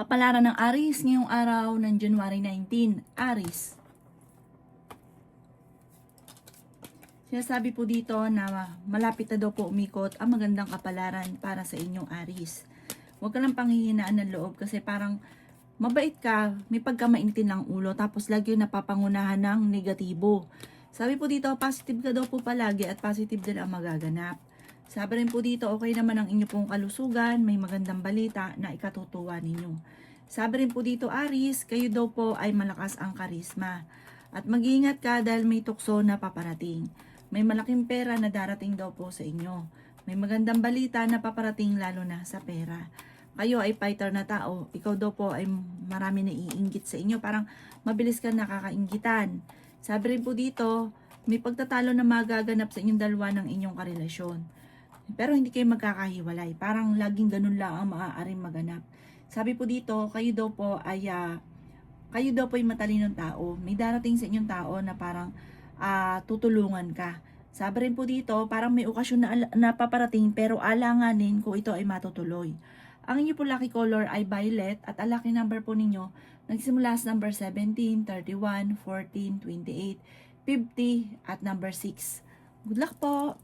Kapalaran ng Aries ngayong araw ng January 19. Aries. Sinasabi po dito na malapit na daw po umikot ang magandang kapalaran para sa inyong Aries. Huwag ka lang panghihinaan ng loob kasi parang mabait ka, may pagkamainitin ng ulo, tapos lagi napapangunahan ng negatibo. Sabi po dito, positive ka daw po palagi at positive din ang magaganap. Sabi rin po dito, okay naman ang inyo pong kalusugan, may magandang balita na ikatutuwa ninyo. Sabi rin po dito, Aries, kayo daw po ay malakas ang karisma. At mag-iingat ka dahil may tukso na paparating. May malaking pera na darating daw po sa inyo. May magandang balita na paparating lalo na sa pera. Kayo ay fighter na tao. Ikaw daw po ay marami na iinggit sa inyo. Parang mabilis ka nakakainggitan. Sabi rin po dito, may pagtatalo na magaganap sa inyong dalawa ng inyong karelasyon. Pero hindi kayo magkakahiwalay. Parang laging ganun lang ang maaaring maganap. Sabi po dito, kayo daw po ay matalinong tao. May darating sa inyong tao na parang tutulungan ka. Sabi rin po dito, parang may okasyon na paparating pero alanganin kung ito ay matutuloy. Ang inyo po lucky color ay violet at ang lucky number po ninyo nagsimula sa number 17, 31, 14, 28, 50 at number 6. Good luck po!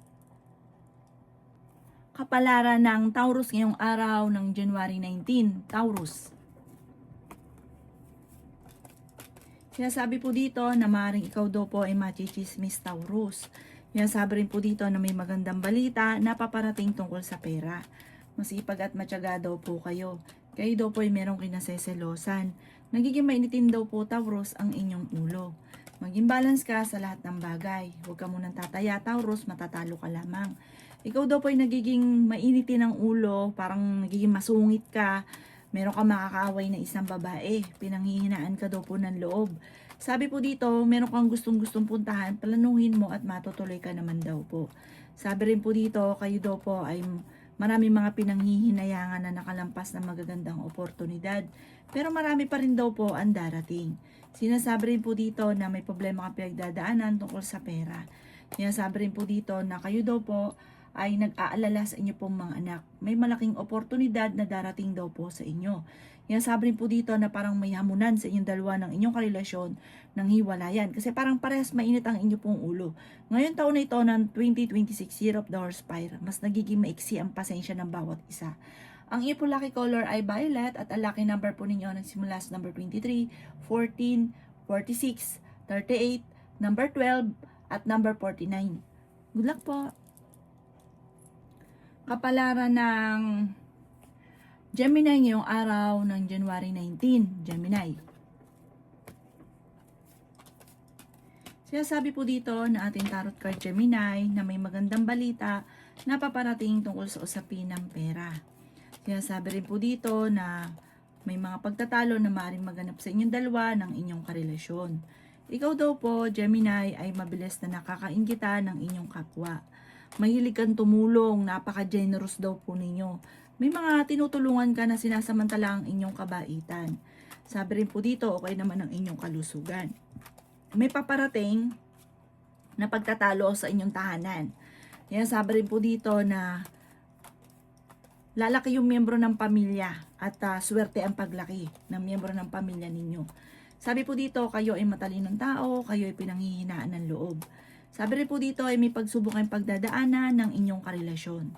Kapalaran ng Taurus ngayong araw ng January 19. Taurus. Sinasabi po dito na maaaring ikaw daw po ay machichismis, Taurus. Sinasabi rin po dito na may magandang balita na paparating tungkol sa pera. Masipag at matyaga daw po kayo. Kayo daw po ay merong kinaseselosan. Nagiging mainitin daw po, Taurus, ang inyong ulo. Maging balance ka sa lahat ng bagay. Huwag ka munang tataya, Taurus, matatalo ka lamang. Ikaw daw po ay nagiging mainitin ang ulo, parang nagiging masungit ka. Meron ka makakaaway na isang babae. Pinanghihinaan ka daw po ng loob. Sabi po dito, meron kang gustong puntahan, planuhin mo at matutuloy ka naman daw po. Sabi rin po dito, kayo daw po ay marami mga pinanghihinayangan na nakalampas na magagandang oportunidad. Pero marami pa rin daw po ang darating. Sinasabi rin po dito na may problema kang pinagdadaanan tungkol sa pera. Sinasabi rin po dito na kayo daw po ay nag-aalala sa inyo pong mga anak. May malaking oportunidad na darating daw po sa inyo. Yan sabi rin po dito na parang may hamunan sa inyong dalawa ng inyong karelasyon ng hiwalayan. Kasi parang parehas mainit ang inyo pong ulo. Ngayon taon na ito ng 2026, Year of the Horse Fire, mas nagiging maiksi ang pasensya ng bawat isa. Ang iyo po lucky color ay violet at ang lucky number po ninyo nagsimula sa number 23, 14, 46, 38, number 12, at number 49. Good luck po! Kapalaran ng Gemini ngayong araw ng January 19. Gemini. Sinasabi po dito na ating tarot card Gemini na may magandang balita na paparating tungkol sa usapin ng pera. Sinasabi rin po dito na may mga pagtatalo na maaaring maganap sa inyong dalawa ng inyong karelasyon. Ikaw daw po, Gemini, ay mabilis na nakakainggitan ng inyong kapwa. Mahilig kang tumulong, napaka-generous daw po ninyo. May mga tinutulungan ka na sinasamantala ang inyong kabaitan. Sabi rin po dito, okay naman ang inyong kalusugan. May paparating na pagtatalo sa inyong tahanan. Yan, sabi rin po dito na lalaki yung miyembro ng pamilya at swerte ang paglaki ng miyembro ng pamilya ninyo. Sabi po dito, kayo ay matalinong tao, kayo ay pinanghihinaan ng loob. Sabi rin po dito ay may pagsubok ang pagdadaanan ng inyong karelasyon.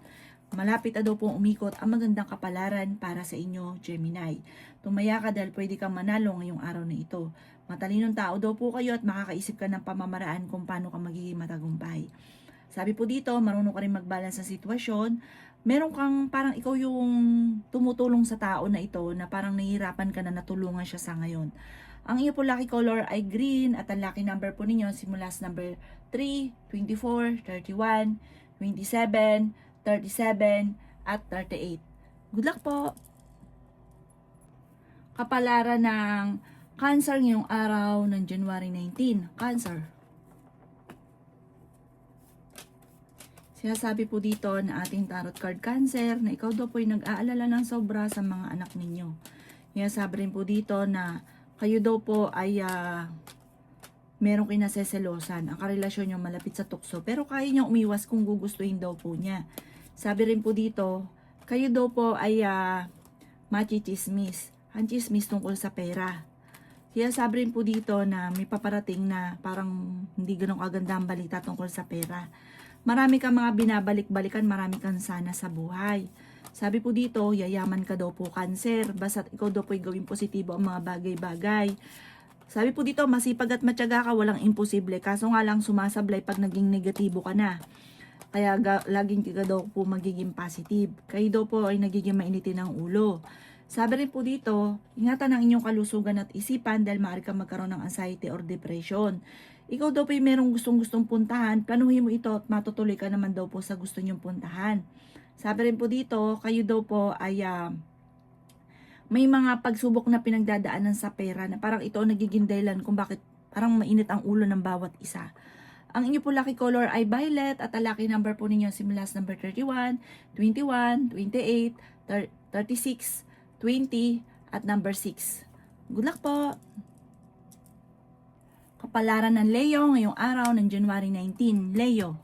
Malapit na daw pong umikot ang magandang kapalaran para sa inyo, Gemini. Tumaya ka dahil pwede kang manalo ngayong araw na ito. Matalinong tao daw po kayo at makakaisip ka ng pamamaraan kung paano ka magiging matagumpay. Sabi po dito, marunong ka rin mag-balance sa sitwasyon. Meron kang parang ikaw yung tumutulong sa tao na ito na parang nahihirapan ka na natulungan siya sa ngayon. Ang iyo po lucky color ay green at ang lucky number po ninyo simula sa number 3, 24, 31, 27, 37, at 38. Good luck po! Kapalaran ng Cancer ngayong araw ng January 19. Cancer. Sinasabi po dito na ating tarot card Cancer na ikaw daw po ay nag-aalala ng sobra sa mga anak ninyo. Sinasabi rin po dito na kayo daw po ay merong kinaseselosan. Ang karelasyon nyo malapit sa tukso. Pero kaya nyo umiwas kung gugustuhin daw po niya. Sabi rin po dito, kayo daw po ay machichismis. ang chismis tungkol sa pera. Kaya sabi rin po dito na may paparating na parang hindi ganun kaganda ang balita tungkol sa pera. Marami kang mga binabalik-balikan, marami kang sana sa buhay. Sabi po dito, yayaman ka daw po, Cancer. Basta't ikaw daw po ay gawing positibo ang mga bagay-bagay. Sabi po dito, masipag at matyaga ka, walang imposible. Kaso nga lang sumasablay pag naging negatibo ka na. Kaya laging ka daw po magiging positive. Kayo daw po ay nagiging mainitin ng ulo. Sabi rin po dito, ingatan ang inyong kalusugan at isipan dahil maaari kang magkaroon ng anxiety or depression. Ikaw daw po ay merong gustong puntahan, planuhin mo ito at matutuloy ka naman daw po sa gusto nyong puntahan. Sabi rin po dito, kayo daw po ay may mga pagsubok na pinagdadaanan sa pera na parang ito ang nagiging dahilan kung bakit parang mainit ang ulo ng bawat isa. Ang inyo po lucky color ay violet at ang lucky number po ninyo simula sa number 31, 21, 28, 36, 20 at number 6. Good luck po! Kapalaran ng Leo ngayong araw ng January 19. Leo.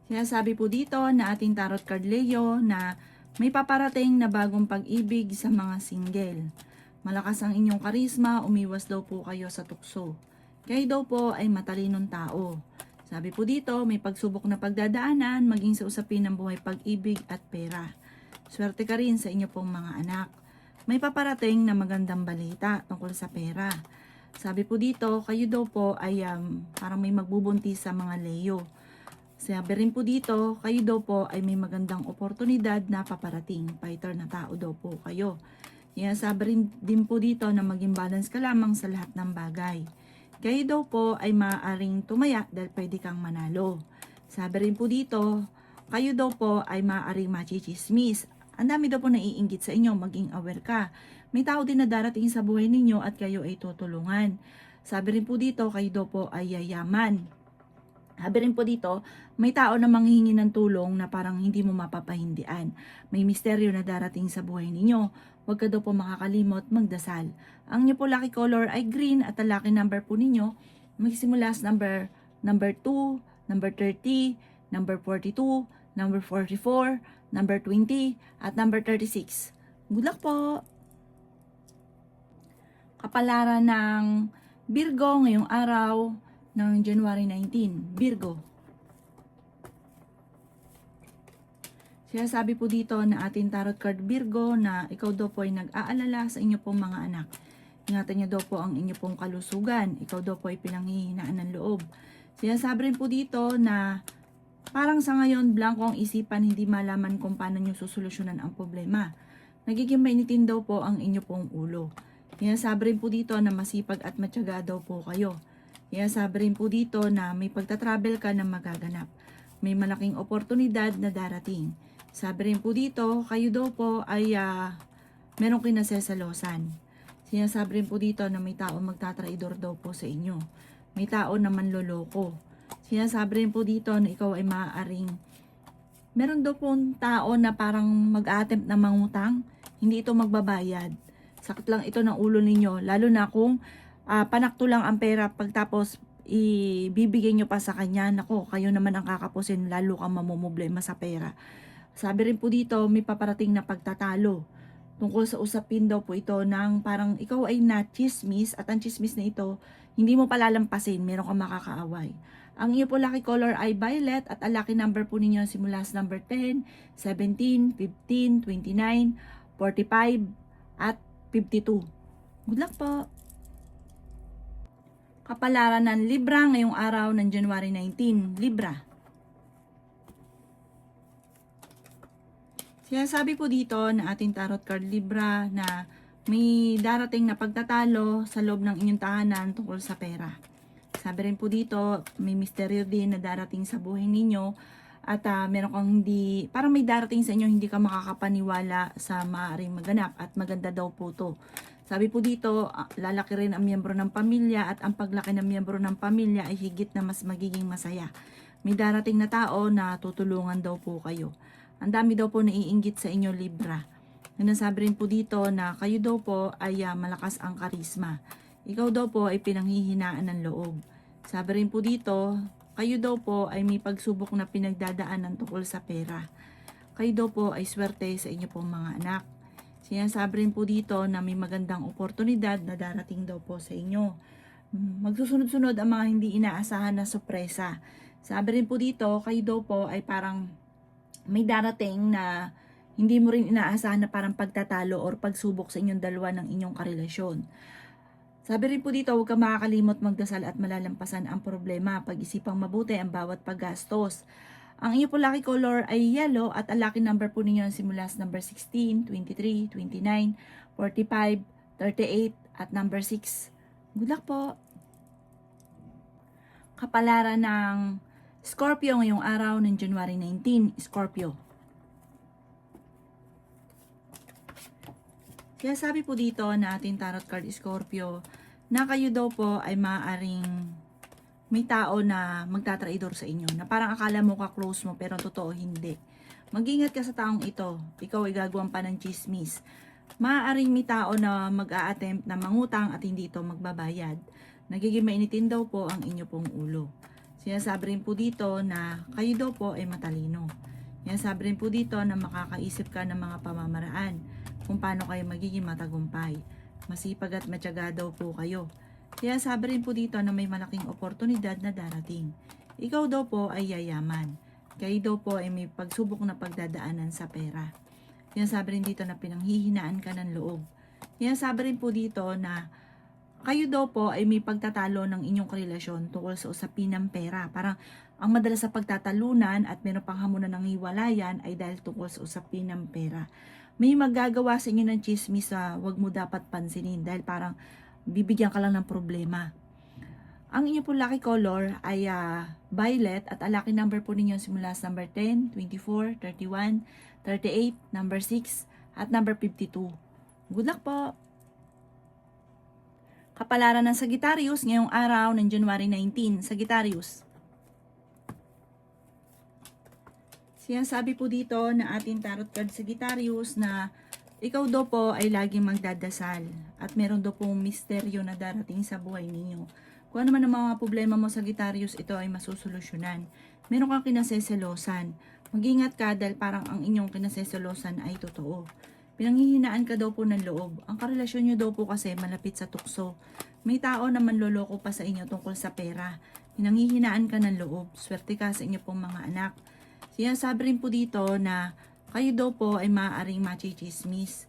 Sinasabi po dito na ating tarot card Leo na may paparating na bagong pag-ibig sa mga single. Malakas ang inyong karisma, umiwas daw po kayo sa tukso. Kayo daw po ay matalinong tao. Sabi po dito, may pagsubok na pagdadaanan, maging sa usapin ng buhay pag-ibig at pera. Swerte ka rin sa inyo pong mga anak. May paparating na magandang balita tungkol sa pera. Sabi po dito, kayo daw po ay parang may magbubuntis sa mga Leo. Sabi rin po dito, kayo daw po ay may magandang oportunidad na paparating. Fighter na tao daw po kayo. Sabi rin din po dito na maging balance ka lamang sa lahat ng bagay. Kayo daw po ay maaaring tumaya dahil pwede kang manalo. Sabi rin po dito, kayo daw po ay maaaring machichismis. Ang dami daw po naiinggit sa inyo, maging aware ka. May tao din na darating sa buhay ninyo at kayo ay tutulungan. Sabi rin po dito, kayo daw po ay yayaman. Sabi rin po dito, may tao na manghihingi ng tulong na parang hindi mo mapapahindian. May misteryo na darating sa buhay ninyo. Huwag ka daw po makakalimot magdasal. Ang inyo po lucky color ay green at ang lucky number po ninyo magsimula sa number 2, number 30, number 42, number 44, number 20, at number 36. Good luck po! Kapalaran ng Virgo ngayong araw ng January 19. Virgo. Sinasabi po dito na ating tarot card Virgo na ikaw daw po ay nag-aalala sa inyo pong mga anak. Ingatan niyo daw po ang inyo pong kalusugan. Ikaw daw po ay pinanghihinaan ng loob. Sinasabi rin po dito na parang sa ngayon, blanco ang isipan, hindi malaman kung paano nyo susolusyonan ang problema. Nagiging mainitin daw po ang inyo pong ulo. Sinasabi rin po dito na masipag at matyaga daw po kayo. Sinasabi rin po dito na may pagtatravel ka na magaganap. May malaking oportunidad na darating. Sabi rin po dito, kayo daw po ay merong kinasesalosan. Sinasabi rin po dito na may tao magtatraidor daw po sa inyo. May tao na manloloko. Sinasabi rin po dito na ikaw ay maaaring meron daw pong tao na parang mag-attempt na mangutang, hindi ito magbabayad. Sakit lang ito ng ulo ninyo, lalo na kung panakto lang ang pera pagtapos ibibigay nyo pa sa kanya. Nako, kayo naman ang kakapusin, lalo kang mamumblema sa pera. Sabi rin po dito, may paparating na pagtatalo. Tungkol sa usapin daw po ito ng parang ikaw ay na-chismis at ang chismis na ito, hindi mo palalampasin, meron kang makakaaway. Ang iyo po lucky color ay violet at ang lucky number po ninyo simula sa number 10, 17, 15, 29, 45 at 52. Good luck po! Kapalaran ng Libra ngayong araw ng January 19. Libra. Sinasabi po dito na ating tarot card Libra na may darating na pagtatalo sa loob ng inyong tahanan tungkol sa pera. Sabi rin po dito, may misteryo din na darating sa buhay ninyo at meron kang hindi, parang may darating sa inyo hindi ka makakapaniwala sa maaaring maganap at maganda daw po to. Sabi po dito, lalaki rin ang miyembro ng pamilya at ang paglaki ng miyembro ng pamilya ay higit na mas magiging masaya. May darating na tao na tutulungan daw po kayo. Ang dami daw po naiinggit sa inyo Libra. Nasabi rin po dito na kayo daw po ay malakas ang karisma. Ikaw daw po ay pinanghihinaan ng loob. Sabi rin po dito, kayo daw po ay may pagsubok na pinagdadaanan tungkol sa pera. kayo daw po ay swerte sa inyo pong mga anak. Sinasabi rin po dito na may magandang oportunidad na darating daw po sa inyo. Magsusunod-sunod ang mga hindi inaasahan na sorpresa. Sabi rin po dito, kayo daw po ay parang may darating na hindi mo rin inaasahan na parang pagtatalo or pagsubok sa inyong dalawa ng inyong karelasyon. Sabi rin po dito, huwag ka makakalimot magdasal at malalampasan ang problema. Pag-isipang mabuti ang bawat paggastos. Ang inyo po lucky color ay yellow at ang lucky number po ninyo simula sa number 16, 23, 29, 45, 38 at number 6. Good luck po! Kapalaran ng Scorpio ngayong araw ng January 19, Scorpio. Kaya sabi po dito na ating tarot card Scorpio na kayo daw po ay maaaring may tao na magtatraidor sa inyo, na parang akala mo ka-close mo pero totoo hindi. Mag-ingat ka sa taong ito, ikaw ay gagawin pa ng chismis. Maaaring may tao na mag-a-attempt na mangutang at hindi ito magbabayad. Nagiging mainitin daw po ang inyo pong ulo. Sinasabi rin po dito na kayo daw po ay matalino. Sinasabi rin po dito na makakaisip ka ng mga pamamaraan kung paano kayo magiging matagumpay. Masipag at matyaga daw po kayo. Kaya sabi rin po dito na may malaking oportunidad na darating. Ikaw daw po ay yayaman. Kayo daw po ay may pagsubok na pagdadaanan sa pera. Kaya sabi rin dito na pinanghihinaan ka ng loob. Kaya sabi rin po dito na kayo daw po ay may pagtatalo ng inyong relasyon tungkol sa usapin ng pera. Parang ang madalas sa pagtatalunan at meron pang hamunan ng hiwalayan ay dahil tungkol sa usapin ng pera. May magagawa sa inyo ng chismis sa wag mo dapat pansinin dahil parang bibigyan ka lang ng problema. Ang inyo po lucky color ay violet at ang lucky number po ninyo simula sa number 10, 24, 31, 38, number 6 at number 52. Good luck po! Kapalaran ng Sagittarius ngayong araw ng January 19, Sagittarius. Sinasabi po dito na ating tarot card Sagittarius na ikaw daw po ay laging magdadasal at meron daw pong misteryo na darating sa buhay ninyo. Kung ano man ang mga problema mo Sagittarius, ito ay masusolusyonan. Meron kang kinaseselosan. Mag-ingat ka dahil parang ang inyong kinaseselosan ay totoo. Pinanghihinaan ka daw po ng loob. Ang karelasyon nyo daw po kasi malapit sa tukso. May tao na manloloko pa sa inyo tungkol sa pera. Pinanghihinaan ka ng loob. Swerte ka sa inyo pong mga anak. Sinasabi rin po dito na kayo daw po ay maaaring machichismis.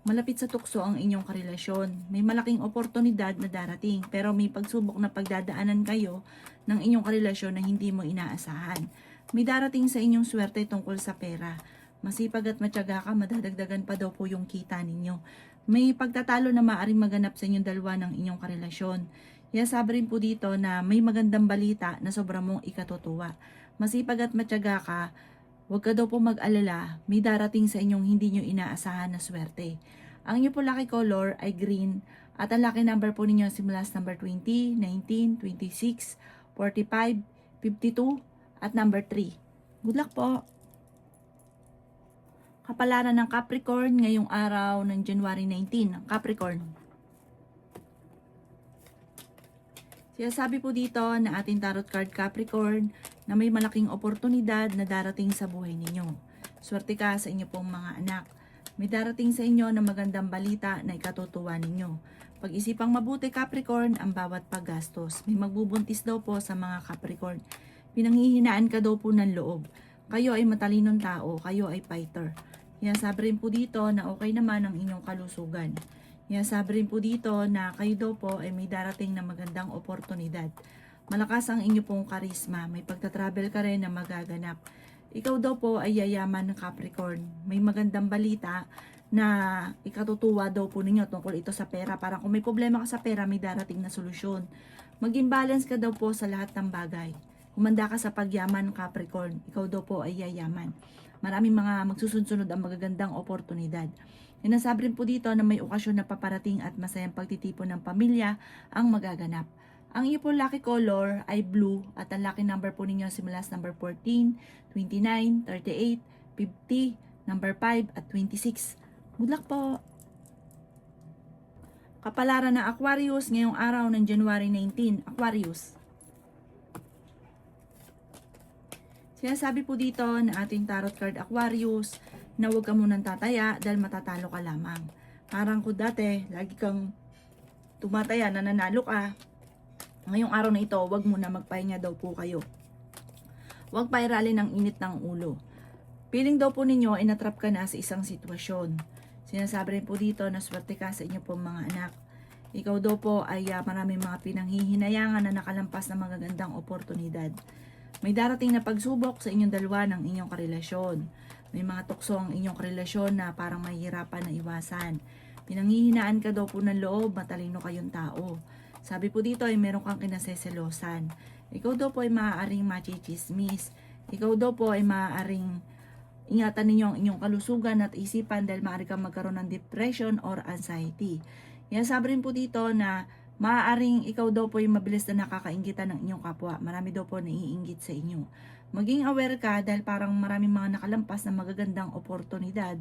Malapit sa tukso ang inyong karelasyon. May malaking oportunidad na darating pero may pagsubok na pagdadaanan kayo ng inyong karelasyon na hindi mo inaasahan. May darating sa inyong swerte tungkol sa pera. Masipag at matyaga ka, madadagdagan pa daw po yung kita ninyo. May pagtatalo na maaaring maganap sa inyong dalawa ng inyong karelasyon. Kaya sabi rin po dito na may magandang balita na sobrang mong ikatutuwa. Masipag at matyaga ka, huwag ka daw po mag-alala, may darating sa inyong hindi nyo inaasahan na swerte. Ang inyo po lucky color ay green at ang lucky number po ninyo simula sa number 20, 19, 26, 45, 52 at number 3. Good luck po! Kapalaran ng Capricorn ngayong araw ng January 19, Capricorn. Sinasabi po dito na ating tarot card Capricorn na may malaking oportunidad na darating sa buhay ninyo. Swerte ka sa inyo pong mga anak. May darating sa inyo na magandang balita na ikatutuwa ninyo. Pag-isipang mabuti Capricorn ang bawat paggastos. May magbubuntis daw po sa mga Capricorn. Pinanghihinaan ka daw po ng loob. Kayo ay matalinong tao, kayo ay fighter. Sabi rin po dito na okay naman ang inyong kalusugan. Sabi rin po dito na kayo daw po ay may darating na magandang oportunidad. Malakas ang inyo pong karisma. May pagta-travel ka rin na magaganap. Ikaw daw po ay yayaman ng Capricorn. May magandang balita na ikatutuwa daw po ninyo tungkol ito sa pera. Parang kung may problema ka sa pera, may darating na solusyon. Maging balance ka daw po sa lahat ng bagay. Humanda ka sa pagyaman Capricorn. Ikaw daw po ay yayaman. Maraming mga magsusunod ang magagandang oportunidad. Nasabi rin po dito na may okasyon na paparating at masayang pagtitipon ng pamilya ang magaganap. Ang iyo po lucky color ay blue at ang lucky number po ninyo simula sa number 14, 29, 38, 50, number 5 at 26. Good luck po! Kapalaran ng Aquarius ngayong araw ng January 19, Aquarius. Sinasabi po dito na ating tarot card Aquarius na huwag ka munang tataya dahil matatalo ka lamang. Parang kung dati, lagi kang tumataya, nananalo ka. Ngayong araw na ito, huwag muna, magpahinga daw po kayo. Huwag pairalin ng init ng ulo. Feeling daw po ninyo ay natrap ka na sa isang sitwasyon. Sinasabi rin po dito na swerte ka sa inyo pong mga anak. Ikaw daw po ay maraming mga pinanghihinayangan na nakalampas na magagandang oportunidad. May darating na pagsubok sa inyong dalawa ng inyong karelasyon. May mga tukso ang inyong karelasyon na parang mahihirapan na iwasan. Pinanghihinaan ka daw po ng loob, matalino kayong tao. Sabi po dito ay meron kang kinaseselosan. Ikaw daw po ay maaaring machichismis. Ikaw daw po ay maaaring ingatan ninyo ang inyong kalusugan at isipan dahil maaari kang magkaroon ng depression or anxiety. Yan, sabi rin po dito na maaaring ikaw daw po yung mabilis na nakakainggitan ng inyong kapwa. Marami daw po naiinggit sa inyo. Maging aware ka dahil parang maraming mga nakalampas na magagandang oportunidad.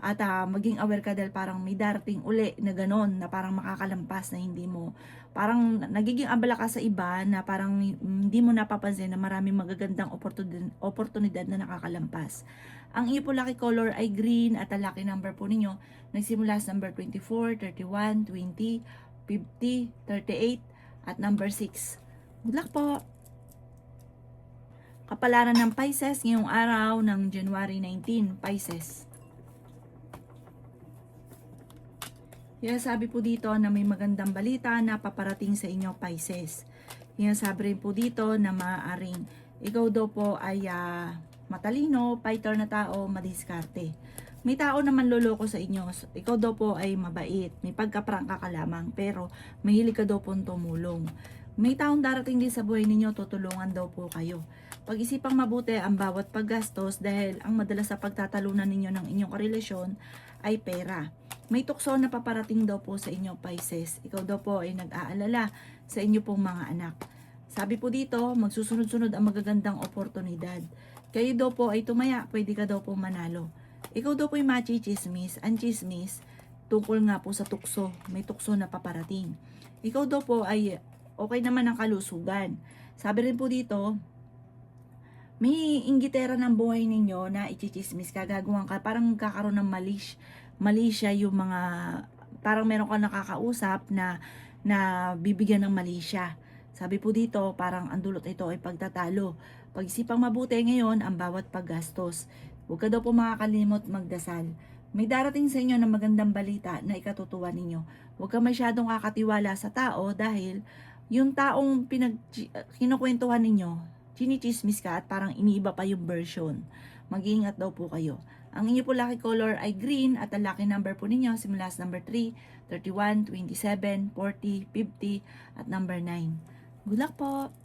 At maging aware ka dahil parang may darating uli na ganon na parang makakalampas na hindi mo. Parang nagiging abala ka sa iba na parang hindi mo napapansin na maraming magagandang oportunidad na nakakalampas. Ang iyo po lucky color ay green at ang lucky number po ninyo nagsimula sa number 24, 31, 20, 50, 38 at number 6. Good luck po! Kapalaran ng Pisces ngayong araw ng January 19, Pisces. Yan, sabi po dito na may magandang balita na paparating sa inyo, Pisces. Yan, sabi rin po dito na maaaring ikaw daw po ay matalino, fighter na tao, madiskarte. May tao naman loloko sa inyo. Ikaw daw po ay mabait, may pagkaprangka ka lamang, pero mahilig ka daw po tumulong. May taong darating din sa buhay ninyo, tutulungan daw po kayo. Pag-isipang mabuti ang bawat paggastos dahil ang madalas sa pagtatalunan ninyo ng inyong karelasyon ay pera. May tukso na paparating daw po sa inyo, Pisces. Ikaw daw po ay nag-aalala sa inyo pong mga anak. Sabi po dito, magsusunod-sunod ang magagandang oportunidad. Kayo daw po ay tumaya, pwede ka daw po manalo. Ikaw daw po ay machichismis. Ang chismis, tungkol nga po sa tukso. May tukso na paparating. Ikaw daw po ay okay naman ang kalusugan. Sabi rin po dito, may inggitera ng buhay ninyo na ichichismis ka, gagawin ka, parang kakaroon ng mali siya yung mga, parang meron ka nakakausap na bibigyan ng mali siya. Sabi po dito, parang ang dulot ito ay pagtatalo. Pag-isipang mabuti ngayon ang bawat paggastos. Huwag ka daw po makakalimot magdasal. May darating sa inyo na magandang balita na ikatutuwa ninyo. Huwag ka masyadong kakatiwala sa tao dahil yung taong kinukwentuhan ninyo, chinichismis ka at parang iniiba pa yung version. Mag-iingat daw po kayo. Ang inyo po lucky color ay green at ang lucky number po ninyo simula sa number 3, 31, 27, 40, 50 at number 9. Good luck po!